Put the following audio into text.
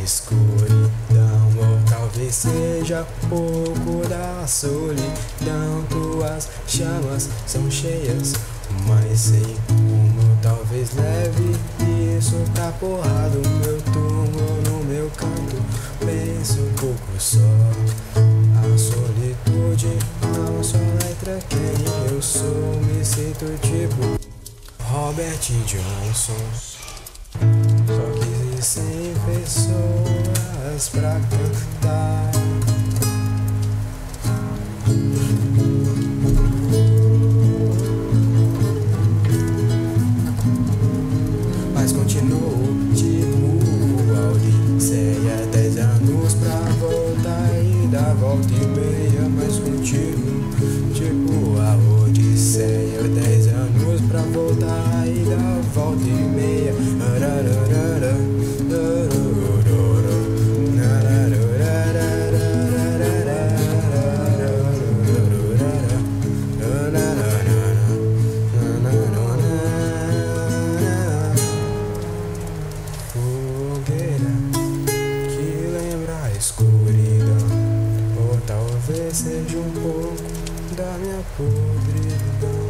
escuridão, ou talvez seja pouco da solidão. Tuas chamas são cheias, mas sem rumo. Talvez leve isso pra porra do meu túmulo. No meu canto penso um pouco só. A solitude não só letra quem eu sou. Me sinto tipo Robert Johnson, só que sem pessoas pra cantar. Mas continuo tipo Odisseia, 10 anos pra voltar e dar volta e meia. Mas contigo tipo a Odisseia, 10 anos pra voltar e dar volta e meia. Fogueira que lembra a escuridão, ou talvez seja um pouco da minha podridão.